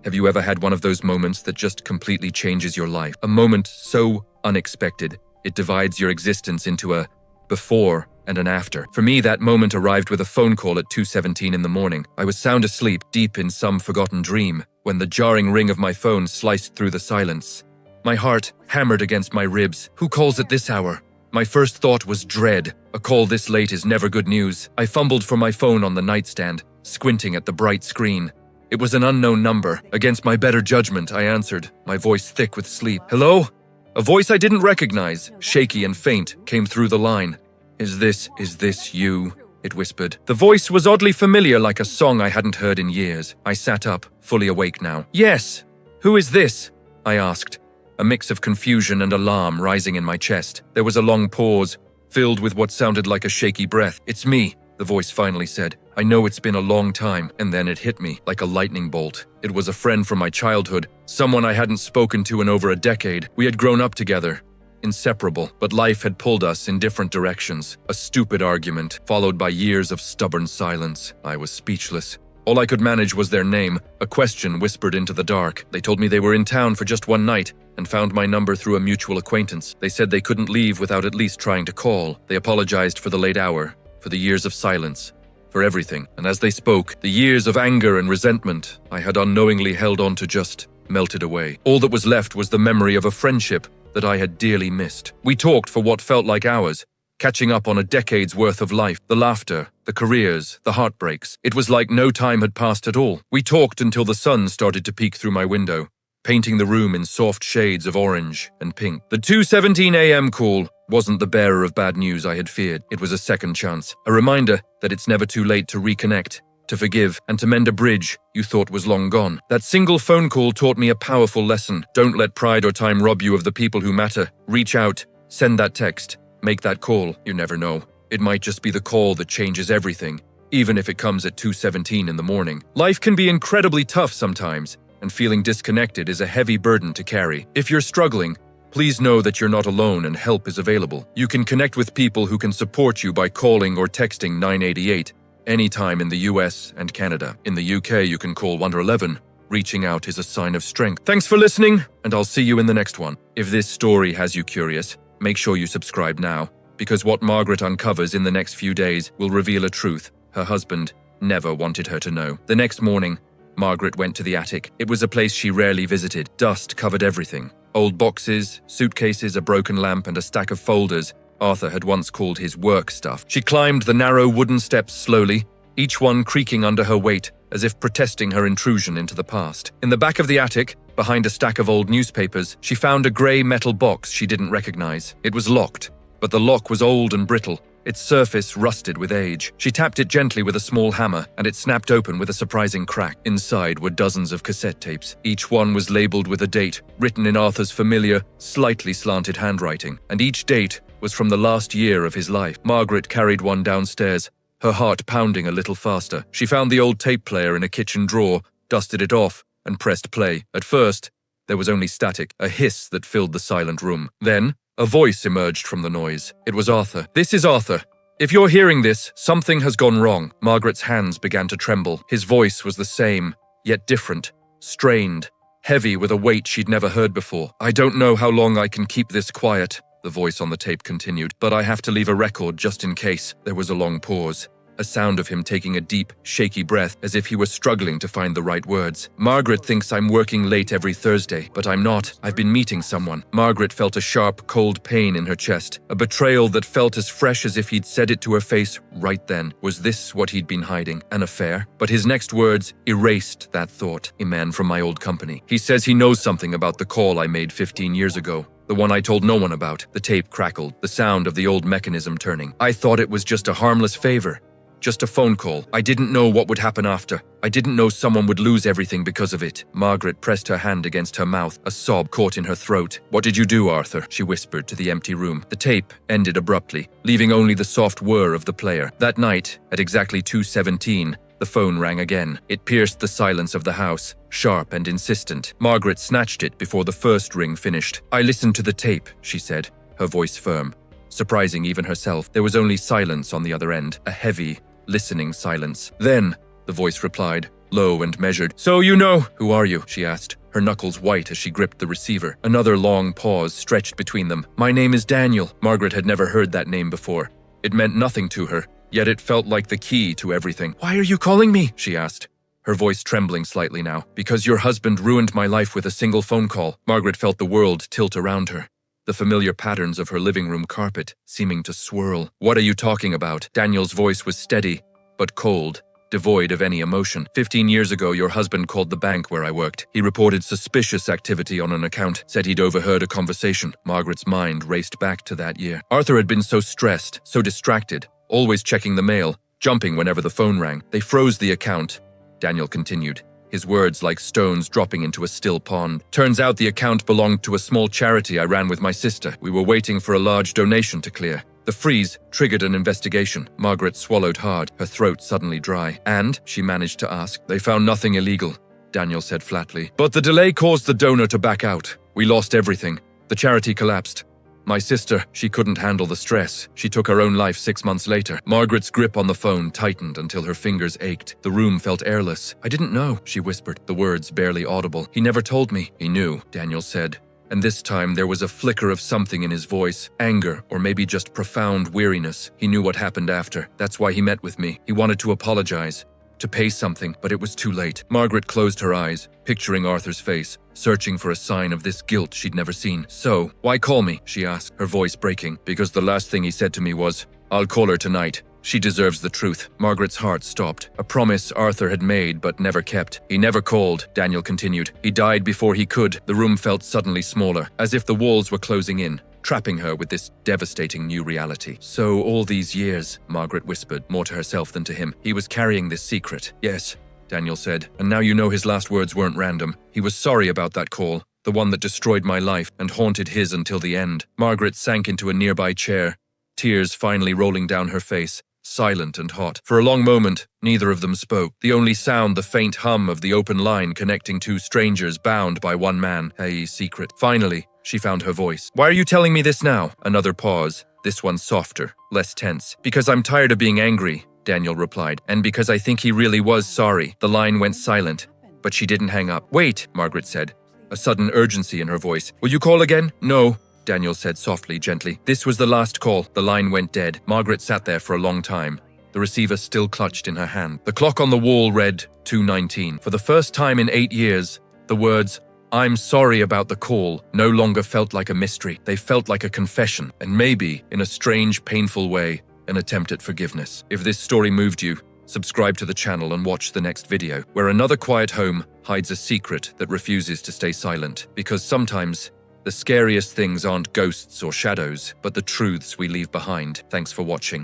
Have you ever had one of those moments that just completely changes your life? A moment so unexpected, it divides your existence into a before and an after. For me, that moment arrived with a phone call at 2:17 in the morning. I was sound asleep, deep in some forgotten dream, when the jarring ring of my phone sliced through the silence. My heart hammered against my ribs. Who calls at this hour? My first thought was dread. A call this late is never good news. I fumbled for my phone on the nightstand, squinting at the bright screen. It was an unknown number. Against my better judgment, I answered, my voice thick with sleep. Hello? A voice I didn't recognize, shaky and faint, came through the line. Is this you? It whispered. The voice was oddly familiar, like a song I hadn't heard in years. I sat up, fully awake now. Yes. Who is this? I asked, a mix of confusion and alarm rising in my chest. There was a long pause, filled with what sounded like a shaky breath. It's me, the voice finally said. I know it's been a long time, and then it hit me like a lightning bolt. It was a friend from my childhood, someone I hadn't spoken to in over a decade. We had grown up together, inseparable, but life had pulled us in different directions. A stupid argument, followed by years of stubborn silence. I was speechless. All I could manage was their name, a question whispered into the dark. They told me they were in town for just one night and found my number through a mutual acquaintance. They said they couldn't leave without at least trying to call. They apologized for the late hour, for the years of silence, for everything. And as they spoke, the years of anger and resentment I had unknowingly held on to just melted away. All that was left was the memory of a friendship that I had dearly missed. We talked for what felt like hours, catching up on a decade's worth of life, the laughter, the careers, the heartbreaks. It was like no time had passed at all. We talked until the sun started to peek through my window, painting the room in soft shades of orange and pink. The 2:17 a.m. call wasn't the bearer of bad news I had feared. It was a second chance, a reminder that it's never too late to reconnect, to forgive, and to mend a bridge you thought was long gone. That single phone call taught me a powerful lesson. Don't let pride or time rob you of the people who matter. Reach out, send that text, make that call. You never know. It might just be the call that changes everything, even if it comes at 2:17 in the morning. Life can be incredibly tough sometimes, and feeling disconnected is a heavy burden to carry. If you're struggling, please know that you're not alone and help is available. You can connect with people who can support you by calling or texting 988 anytime in the US and Canada. In the UK, you can call 111. Reaching out is a sign of strength. Thanks for listening, and I'll see you in the next one. If this story has you curious, make sure you subscribe now, because what Margaret uncovers in the next few days will reveal a truth her husband never wanted her to know. The next morning, Margaret went to the attic. It was a place she rarely visited. Dust covered everything. Old boxes, suitcases, a broken lamp, and a stack of folders Arthur had once called his work stuff. She climbed the narrow wooden steps slowly, each one creaking under her weight, as if protesting her intrusion into the past. In the back of the attic, behind a stack of old newspapers, she found a grey metal box she didn't recognize. It was locked, but the lock was old and brittle, its surface rusted with age. She tapped it gently with a small hammer, and it snapped open with a surprising crack. Inside were dozens of cassette tapes. Each one was labeled with a date, written in Arthur's familiar, slightly slanted handwriting, and each date was from the last year of his life. Margaret carried one downstairs, her heart pounding a little faster. She found the old tape player in a kitchen drawer, dusted it off, and pressed play. At first, there was only static, a hiss that filled the silent room. Then, a voice emerged from the noise. It was Arthur. This is Arthur. If you're hearing this, something has gone wrong. Margaret's hands began to tremble. His voice was the same, yet different, strained, heavy with a weight she'd never heard before. I don't know how long I can keep this quiet, the voice on the tape continued, but I have to leave a record just in case. There was a long pause, a sound of him taking a deep, shaky breath as if he were struggling to find the right words. Margaret thinks I'm working late every Thursday, but I'm not. I've been meeting someone. Margaret felt a sharp, cold pain in her chest, a betrayal that felt as fresh as if he'd said it to her face right then. Was this what he'd been hiding? An affair? But his next words erased that thought. A man from my old company. He says he knows something about the call I made 15 years ago. The one I told no one about. The tape crackled, the sound of the old mechanism turning. I thought it was just a harmless favor. Just a phone call. I didn't know what would happen after. I didn't know someone would lose everything because of it. Margaret pressed her hand against her mouth, a sob caught in her throat. What did you do, Arthur? She whispered to the empty room. The tape ended abruptly, leaving only the soft whir of the player. That night, at exactly 2:17, the phone rang again. It pierced the silence of the house, sharp and insistent. Margaret snatched it before the first ring finished. I listened to the tape, she said, her voice firm. Surprising even herself, there was only silence on the other end, a heavy, listening silence. Then, the voice replied, low and measured. "So you know." "Who are you?" she asked, her knuckles white as she gripped the receiver. Another long pause stretched between them. "My name is Daniel." Margaret had never heard that name before. It meant nothing to her, yet it felt like the key to everything. "Why are you calling me?" she asked, her voice trembling slightly now. "Because your husband ruined my life with a single phone call." Margaret felt the world tilt around her, the familiar patterns of her living room carpet seeming to swirl. "What are you talking about?" Daniel's voice was steady, but cold, devoid of any emotion. 15 years ago, your husband called the bank where I worked. He reported suspicious activity on an account, said he'd overheard a conversation. Margaret's mind raced back to that year. Arthur had been so stressed, so distracted, always checking the mail, jumping whenever the phone rang. "They froze the account," Daniel continued, his words like stones dropping into a still pond. "Turns out the account belonged to a small charity I ran with my sister. We were waiting for a large donation to clear. The freeze triggered an investigation." Margaret swallowed hard, her throat suddenly dry. "And?" she managed to ask. "They found nothing illegal," Daniel said flatly. "But the delay caused the donor to back out. We lost everything. The charity collapsed. My sister, she couldn't handle the stress. She took her own life 6 months later." Margaret's grip on the phone tightened until her fingers ached. The room felt airless. "I didn't know," she whispered, the words barely audible. "He never told me." "He knew," Daniel said. And this time there was a flicker of something in his voice, anger or maybe just profound weariness. "He knew what happened after. That's why he met with me. He wanted to apologize, to pay something, but it was too late." Margaret closed her eyes, picturing Arthur's face, searching for a sign of this guilt she'd never seen. "So, why call me?" she asked, her voice breaking. "Because the last thing he said to me was, 'I'll call her tonight. She deserves the truth.'" Margaret's heart stopped. A promise Arthur had made but never kept. "He never called," Daniel continued. "He died before he could." The room felt suddenly smaller, as if the walls were closing in, trapping her with this devastating new reality. "So all these years," Margaret whispered, more to herself than to him, "he was carrying this secret." "Yes," Daniel said, "and now you know his last words weren't random. He was sorry about that call, the one that destroyed my life and haunted his until the end." Margaret sank into a nearby chair, tears finally rolling down her face. Silent and hot. For a long moment, neither of them spoke. The only sound, the faint hum of the open line connecting two strangers bound by one man, a secret. Finally, she found her voice. "Why are you telling me this now?" Another pause, this one softer, less tense. "Because I'm tired of being angry," Daniel replied, "and because I think he really was sorry." The line went silent, but she didn't hang up. "Wait," Margaret said, a sudden urgency in her voice. "Will you call again?" "No," Daniel said softly, gently. "This was the last call." The line went dead. Margaret sat there for a long time, the receiver still clutched in her hand. The clock on the wall read 2:19. For the first time in 8 years, the words, "I'm sorry about the call," no longer felt like a mystery. They felt like a confession, and maybe, in a strange, painful way, an attempt at forgiveness. If this story moved you, subscribe to the channel and watch the next video, where another quiet home hides a secret that refuses to stay silent. Because sometimes, the scariest things aren't ghosts or shadows, but the truths we leave behind. Thanks for watching.